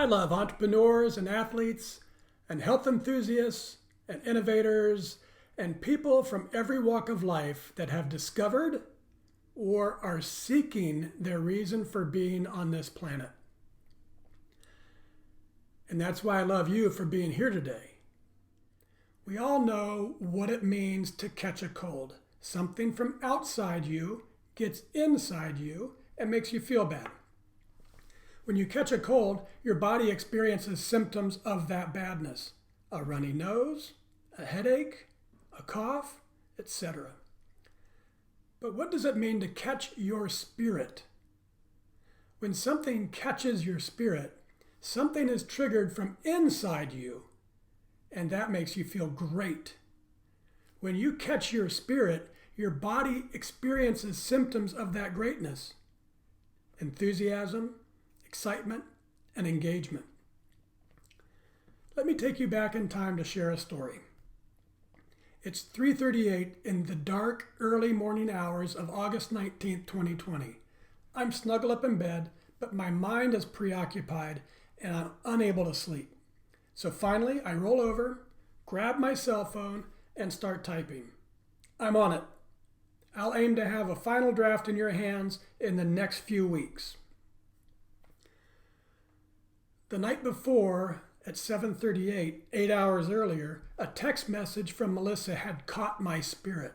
love entrepreneurs and athletes and health enthusiasts and innovators and people from every walk of life that have discovered or are seeking their reason for being on this planet. And that's why I love you for being here today. We all know what it means to catch a cold. Something from outside you gets inside you and makes you feel bad. When you catch a cold, your body experiences symptoms of that badness. A runny nose, a headache, a cough, etc. But what does it mean to catch your spirit? When something catches your spirit, something is triggered from inside you, and that makes you feel great. When you catch your spirit, your body experiences symptoms of that greatness: enthusiasm, excitement, and engagement. Let me take you back in time to share a story. It's 3:38 in the dark, early morning hours of August 19th, 2020. I'm snuggled up in bed, but my mind is preoccupied and I'm unable to sleep. So finally, I roll over, grab my cell phone, and start typing. I'm on it. I'll aim to have a final draft in your hands in the next few weeks. The night before, at 7:38, 8 hours earlier, a text message from Melissa had caught my spirit.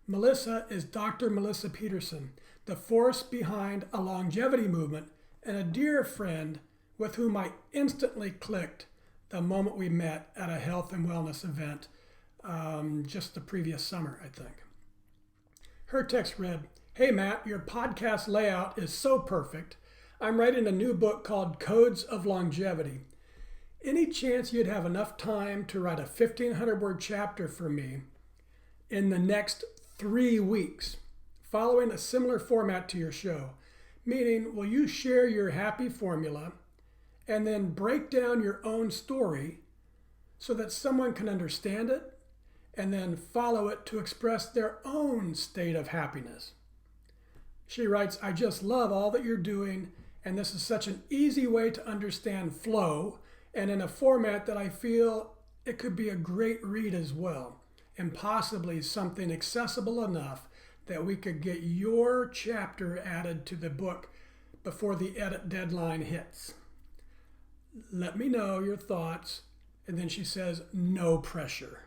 Melissa is Dr. Melissa Peterson, the force behind a longevity movement and a dear friend with whom I instantly clicked the moment we met at a health and wellness event just the previous summer, I think. Her text read, "Hey Matt, your podcast layout is so perfect. I'm writing a new book called Codes of Longevity. Any chance you'd have enough time to write a 1,500-word chapter for me in the next 3 weeks, following a similar format to your show? Meaning, will you share your happy formula and then break down your own story so that someone can understand it and then follow it to express their own state of happiness?" She writes, "I just love all that you're doing, and this is such an easy way to understand flow and in a format that I feel it could be a great read as well, and possibly something accessible enough that we could get your chapter added to the book before the edit deadline hits. Let me know your thoughts." And then she says, "No pressure."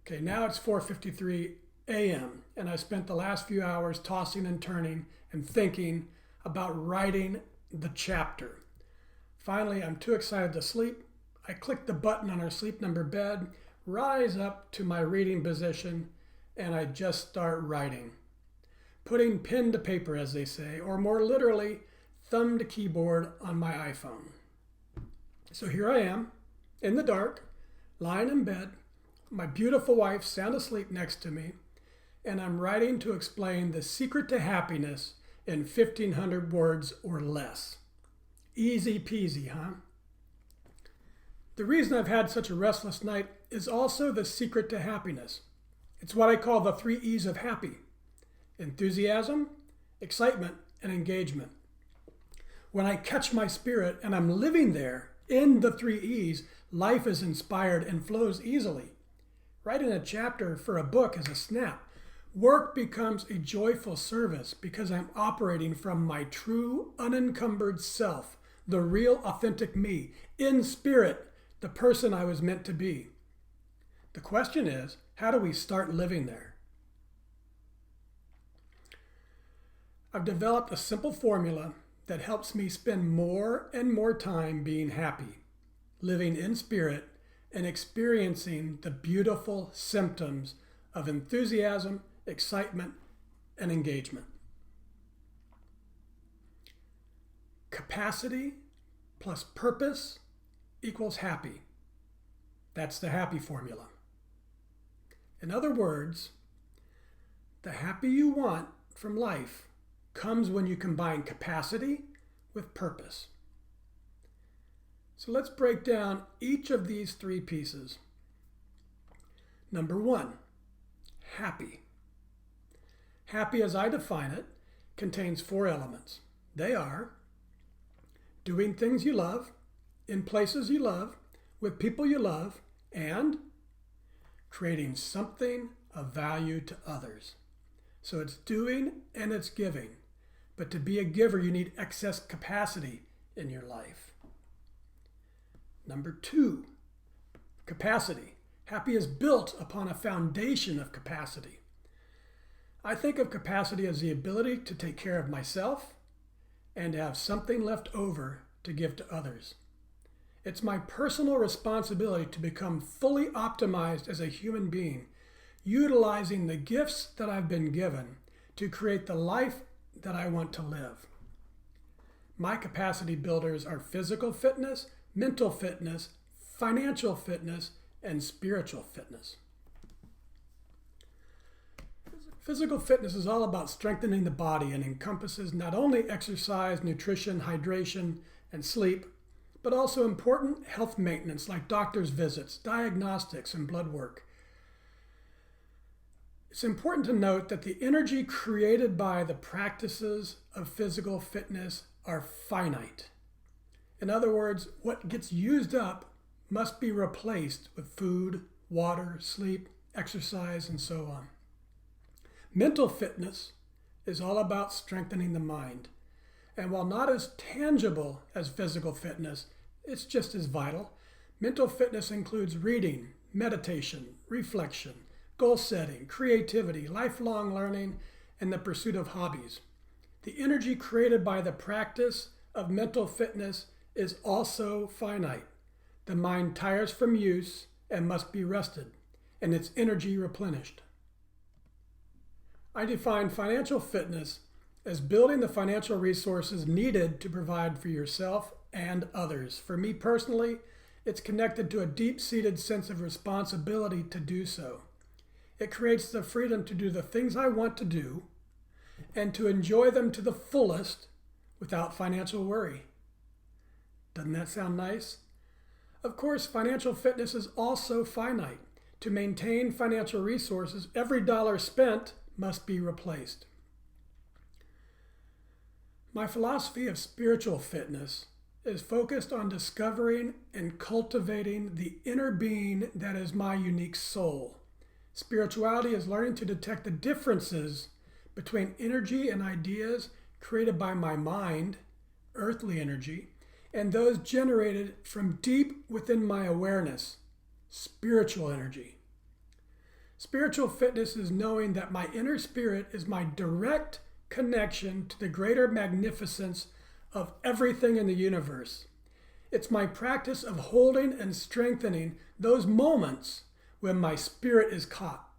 Okay, now it's 4:53 a.m. and I spent the last few hours tossing and turning and thinking about writing the chapter. Finally, I'm too excited to sleep. I click the button on our Sleep Number bed, rise up to my reading position, and I just start writing. Putting pen to paper, as they say, or more literally, thumb to keyboard on my iPhone. So here I am, in the dark, lying in bed, my beautiful wife sound asleep next to me, and I'm writing to explain the secret to happiness in 1,500 words or less. Easy peasy, huh? The reason I've had such a restless night is also the secret to happiness. It's what I call the 3 E's of happy: enthusiasm, excitement, and engagement. When I catch my spirit and I'm living there in the 3 E's, life is inspired and flows easily. Writing a chapter for a book is a snap. Work becomes a joyful service because I'm operating from my true, unencumbered self, the real, authentic me, in spirit, the person I was meant to be. The question is, how do we start living there? I've developed a simple formula that helps me spend more and more time being happy, living in spirit, and experiencing the beautiful symptoms of enthusiasm, excitement, and engagement. Capacity plus purpose equals happy. That's the happy formula. In other words, the happy you want from life comes when you combine capacity with purpose. So let's break down each of these 3 pieces. Number 1, happy. Happy, as I define it, contains 4 elements. They are doing things you love, in places you love, with people you love, and creating something of value to others. So it's doing and it's giving. But to be a giver, you need excess capacity in your life. Number 2, capacity. Happy is built upon a foundation of capacity. I think of capacity as the ability to take care of myself and to have something left over to give to others. It's my personal responsibility to become fully optimized as a human being, utilizing the gifts that I've been given to create the life that I want to live. My capacity builders are physical fitness, mental fitness, financial fitness, and spiritual fitness. Physical fitness is all about strengthening the body and encompasses not only exercise, nutrition, hydration, and sleep, but also important health maintenance like doctor's visits, diagnostics, and blood work. It's important to note that the energy created by the practices of physical fitness are finite. In other words, what gets used up must be replaced with food, water, sleep, exercise, and so on. Mental fitness is all about strengthening the mind. And while not as tangible as physical fitness, it's just as vital. Mental fitness includes reading, meditation, reflection, goal setting, creativity, lifelong learning, and the pursuit of hobbies. The energy created by the practice of mental fitness is also finite. The mind tires from use and must be rested, and its energy replenished. I define financial fitness as building the financial resources needed to provide for yourself and others. For me personally, it's connected to a deep-seated sense of responsibility to do so. It creates the freedom to do the things I want to do and to enjoy them to the fullest without financial worry. Doesn't that sound nice? Of course, financial fitness is also finite. To maintain financial resources, every dollar spent must be replaced. My philosophy of spiritual fitness is focused on discovering and cultivating the inner being that is my unique soul. Spirituality is learning to detect the differences between energy and ideas created by my mind, earthly energy, and those generated from deep within my awareness, spiritual energy. Spiritual fitness is knowing that my inner spirit is my direct connection to the greater magnificence of everything in the universe. It's my practice of holding and strengthening those moments when my spirit is caught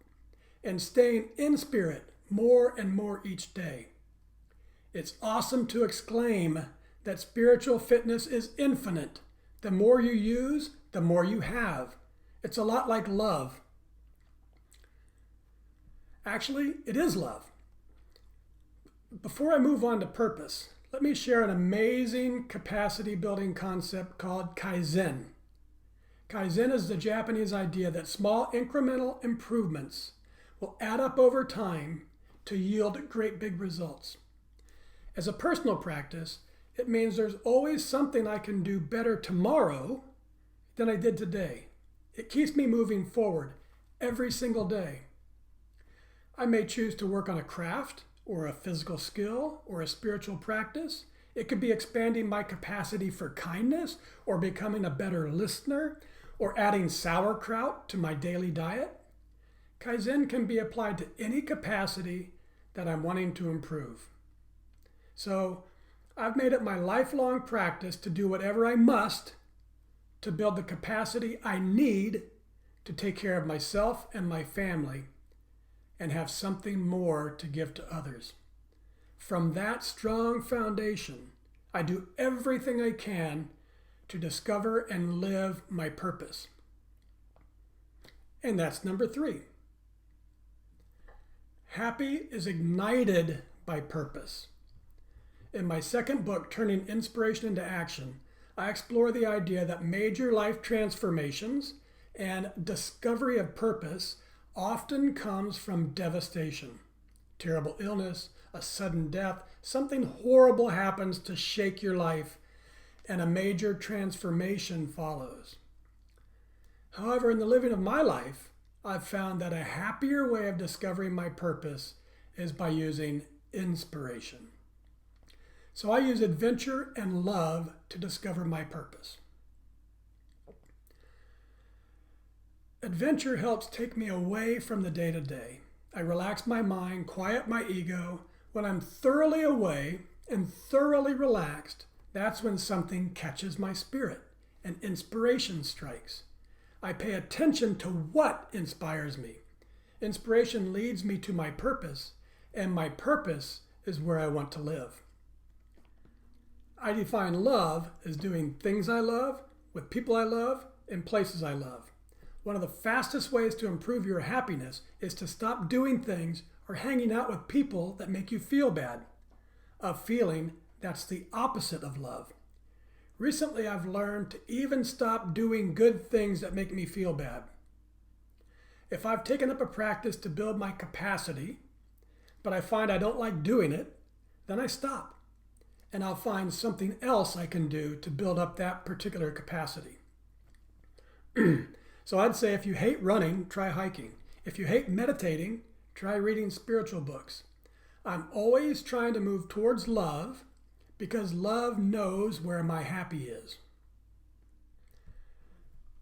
and staying in spirit more and more each day. It's awesome to exclaim that spiritual fitness is infinite. The more you use, the more you have. It's a lot like love. Actually, it is love. Before I move on to purpose, let me share an amazing capacity building concept called Kaizen. Kaizen is the Japanese idea that small incremental improvements will add up over time to yield great big results. As a personal practice, it means there's always something I can do better tomorrow than I did today. It keeps me moving forward every single day. I may choose to work on a craft or a physical skill or a spiritual practice. It could be expanding my capacity for kindness or becoming a better listener or adding sauerkraut to my daily diet. Kaizen can be applied to any capacity that I'm wanting to improve. So I've made it my lifelong practice to do whatever I must to build the capacity I need to take care of myself and my family and have something more to give to others. From that strong foundation, I do everything I can to discover and live my purpose. And that's number 3. Happy is ignited by purpose. In my second book, Turning Inspiration into Action, I explore the idea that major life transformations and discovery of purpose often comes from devastation. Terrible illness, a sudden death, something horrible happens to shake your life, and a major transformation follows. However, in the living of my life, I've found that a happier way of discovering my purpose is by using inspiration. So I use adventure and love to discover my purpose. Adventure helps take me away from the day-to-day. I relax my mind, quiet my ego. When I'm thoroughly away and thoroughly relaxed, that's when something catches my spirit and inspiration strikes. I pay attention to what inspires me. Inspiration leads me to my purpose, and my purpose is where I want to live. I define love as doing things I love, with people I love, in places I love. One of the fastest ways to improve your happiness is to stop doing things or hanging out with people that make you feel bad. A feeling that's the opposite of love. Recently, I've learned to even stop doing good things that make me feel bad. If I've taken up a practice to build my capacity, but I find I don't like doing it, then I stop. And I'll find something else I can do to build up that particular capacity. So I'd say if you hate running, try hiking. If you hate meditating, try reading spiritual books. I'm always trying to move towards love because love knows where my happy is.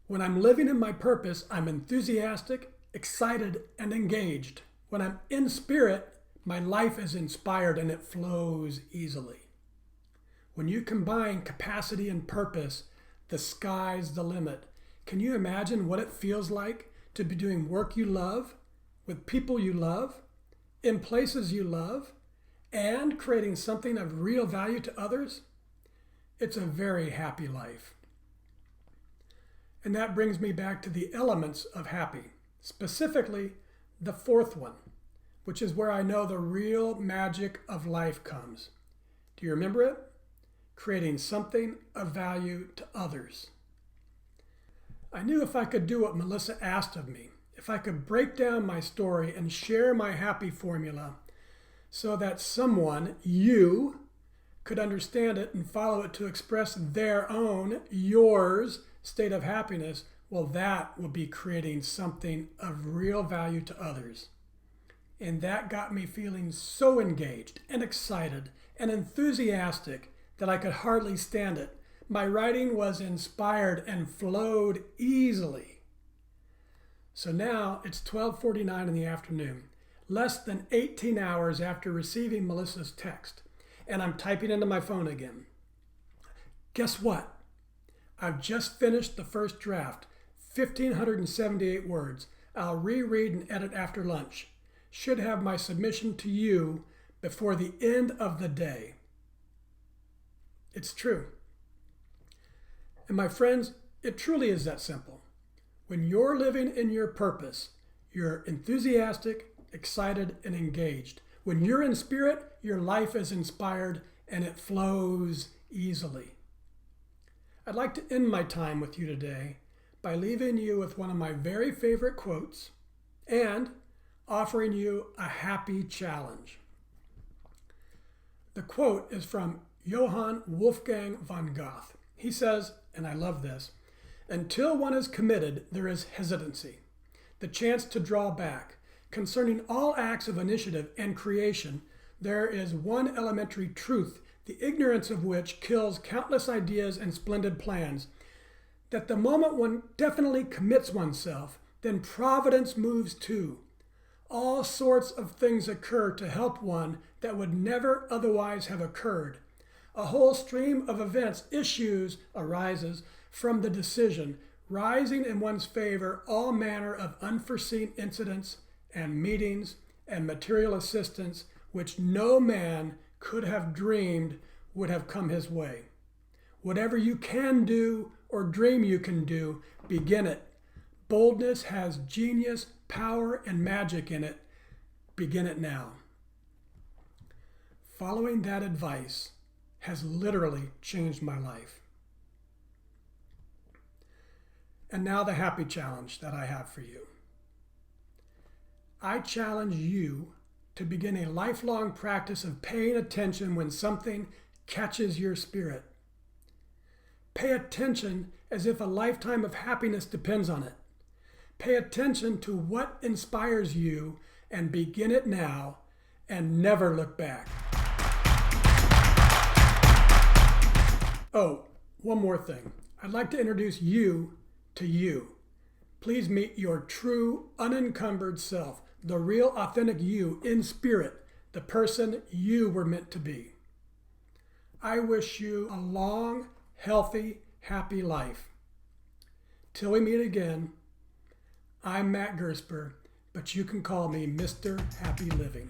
When I'm living in my purpose, I'm enthusiastic, excited, and engaged. When I'm in spirit, my life is inspired and it flows easily. When you combine capacity and purpose, the sky's the limit. Can you imagine what it feels like to be doing work you love, with people you love, in places you love, and creating something of real value to others? It's a very happy life. And that brings me back to the elements of happy, specifically the fourth one, which is where I know the real magic of life comes. Do you remember it? Creating something of value to others. I knew if I could do what Melissa asked of me, if I could break down my story and share my happy formula so that someone, you, could understand it and follow it to express their own, yours, state of happiness, well, that will be creating something of real value to others. And that got me feeling so engaged and excited and enthusiastic that I could hardly stand it. My writing was inspired and flowed easily. So now it's 12:49 in the afternoon, less than 18 hours after receiving Melissa's text, and I'm typing into my phone again. Guess what? I've just finished the first draft, 1,578 words. I'll reread and edit after lunch. Should have my submission to you before the end of the day. It's true. And my friends, it truly is that simple. When you're living in your purpose, you're enthusiastic, excited, and engaged. When you're in spirit, your life is inspired and it flows easily. I'd like to end my time with you today by leaving you with one of my very favorite quotes and offering you a happy challenge. The quote is from Johann Wolfgang von Goethe. He says, and I love this, "Until one is committed, there is hesitancy, the chance to draw back. Concerning all acts of initiative and creation, there is one elementary truth, the ignorance of which kills countless ideas and splendid plans, that the moment one definitely commits oneself, then providence moves too. All sorts of things occur to help one that would never otherwise have occurred. A whole stream of events arises from the decision, rising in one's favor all manner of unforeseen incidents and meetings and material assistance which no man could have dreamed would have come his way. Whatever you can do or dream you can do, begin it. Boldness has genius, power, and magic in it. Begin it now." Following that advice has literally changed my life. And now the happy challenge that I have for you. I challenge you to begin a lifelong practice of paying attention when something catches your spirit. Pay attention as if a lifetime of happiness depends on it. Pay attention to what inspires you and begin it now and never look back. Oh, one more thing. I'd like to introduce you to you. Please meet your true, unencumbered self, the real, authentic you in spirit, the person you were meant to be. I wish you a long, healthy, happy life. Till we meet again, I'm Matt Gersper, but you can call me Mr. Happy Living.